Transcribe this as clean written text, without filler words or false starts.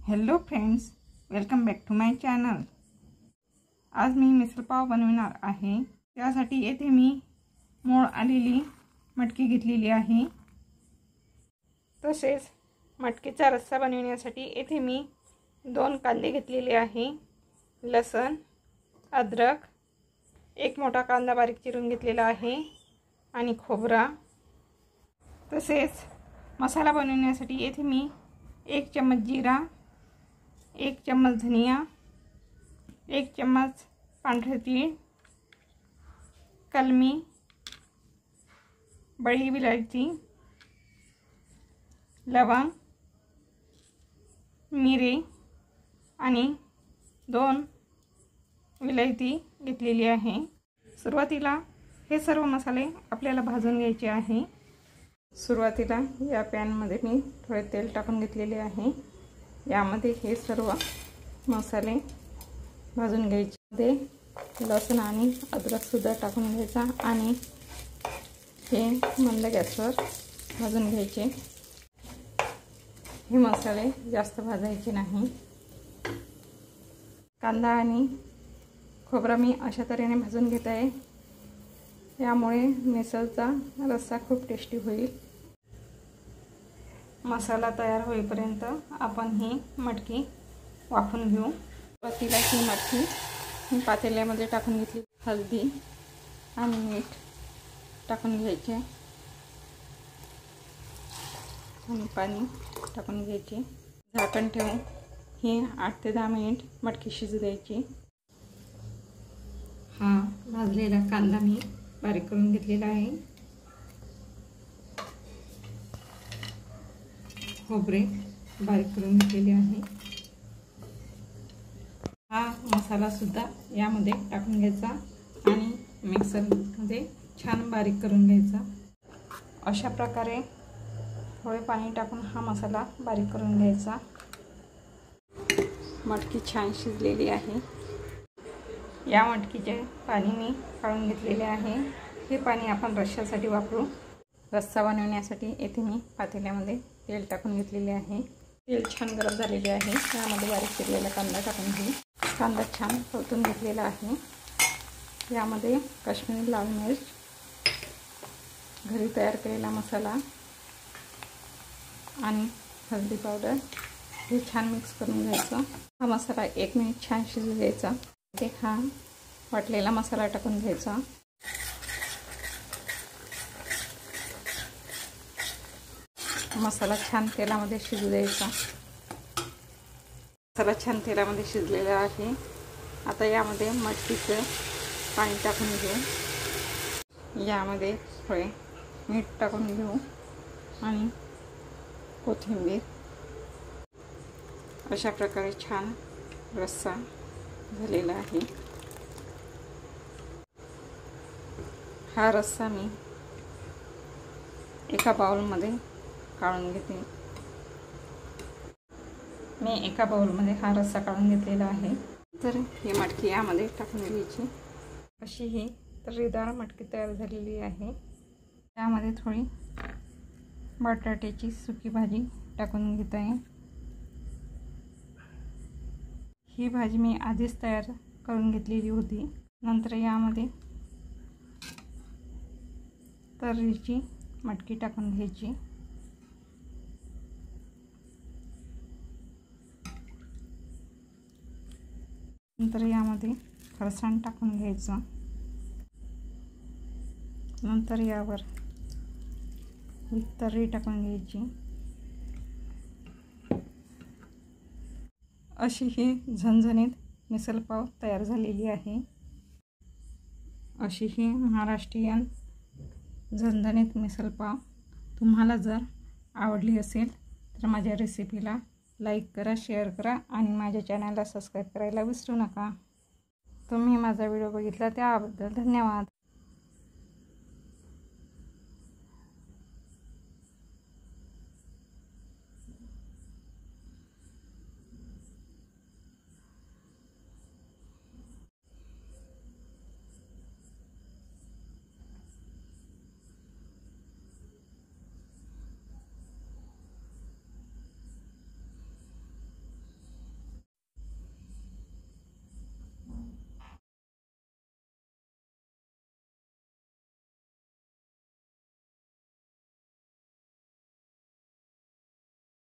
Hello friends, welcome back to my channel. आज मी मिसळ पाव बनवणार आहे। त्यासाठी येथे मी मोड आलेली मटकी घेतलेली आहे। तसेच मटकीचा रस्सा बनवण्यासाठी येथे मी 2 कांदे घेतलेले आहे, लसूण, अद्रक, एक मोठा कांदा बारीक चिरून घेतलेला आहे आणि खोबरा। तसेच मसाला बनवण्यासाठी येथे मी 1 चम्मच जीरा, 1 चम्मच धनिया, 1 चम्मच पांढरे तीळ, कलमी, बडी विलायची, लवंग, मिरे आणि 2 विलायती घेतलेली आहे। सुरुवातीला हे सर्व मसाले आपल्याला भाजून घ्यायचे आहे। सुरुवातीला या पॅन मध्ये मी थोडे तेल टाकून घेतलेले आहे। यामध्ये हे सर्व मसाले भाजून घ्यायचे। लसूण आणि अद्रक सुद्धा टाकून घ्यायचा आणि हे मंद गॅसवर भाजून घ्यायचे। हे मसाले जास्त भाजायचे नाही। कांदा आणि खोबरा मी अशा तऱ्हेने भाजून घेत आहे, यामुळे मिसळचा रस्सा खूप टेस्टी होईल। मसाला तयार होईपर्यंत आपण ही मटकी वाफून घेऊ। सुरुवातीला ही मटकी मी पातेल्यामध्ये टाकून घेतली। हळदी आणि मीठ टाकून घ्यायचे आणि पाणी टाकून घ्यायचे। झाकण ठेवून ही 8 ते 10 मिनिट मटकी शिजू द्यायची। हा भाजलेला कांदा मी बारीक करून घेतलेला आहे। खोबरे बारीक करून घेतलेले आहे। हा मसाला सुद्धा यामध्ये टाकून घ्यायचा आणि मिक्सरमध्ये छान बारीक करून घ्यायचा। अशा प्रकारे थोडे पाणी टाकून हा मसाला बारीक करून घ्यायचा। मटकी छान शिजलेली आहे। या मटकीचे पाणी मी काढून घेतलेले आहे। हे पाणी आपण रश्श्यासाठी वापरू। रस्सा बनवण्यासाठी येथे मी पातेल्यामध्ये तेल टाकून घेतलेले आहे। तेल छान गरम झालेले आहे। यामध्ये बारीक चिरलेला कांदा टाकून घेऊ। कांदा छान परतून घेतलेला आहे। यामध्ये काश्मीरी लाल मिर्च, घरी तयार केलेला मसाला आणि हळदी पावडर हे छान मिक्स करून घ्यायचं। हा मसाला 1 मिनिट छान शिजू द्यायचा। ते हा वाटलेला मसाला टाकून घ्यायचा। मसाला छान तेलामध्ये शिजू द्यायचा। मसाला छान तेलामध्ये शिजलेला आहे। आता यामध्ये मटकीचं पाणी टाकून घेऊ। यामध्ये थोडे मीठ टाकून घेऊ आणि कोथिंबीर। अशा प्रकारे छान रस्सा झालेला आहे। हा रस्सा मी एका बाउलमध्ये काढून घेते। मी एका बाउलमध्ये हा रस्सा काढून घेतलेला आहे। तर ही मटकी यामध्ये टाकून घ्यायची। अशी ही तर्रीदार मटकी तयार झालेली आहे। त्यामध्ये थोडी बटाट्याची सुकी भाजी टाकून घेत आहे। ही भाजी मी आधीच तयार करून घेतलेली होती। नंतर यामध्ये तर्रीची मटकी टाकून घ्यायची। नंतर यामध्ये फरसाण टाकून घ्यायचं। नंतर यावर ही तर्री टाकून घ्यायची। अशी ही झणझणीत मिसळ पाव तयार झालेली आहे। अशी ही महाराष्ट्रीयन झणझणीत मिसळ पाव तुम्हाला जर आवडली असेल तर माझ्या रेसिपीला लाईक करा, शेअर करा आणि माझ्या चॅनलला सबस्क्राईब करायला विसरू नका। तुम्ही माझा व्हिडिओ बघितला त्याबद्दल धन्यवाद।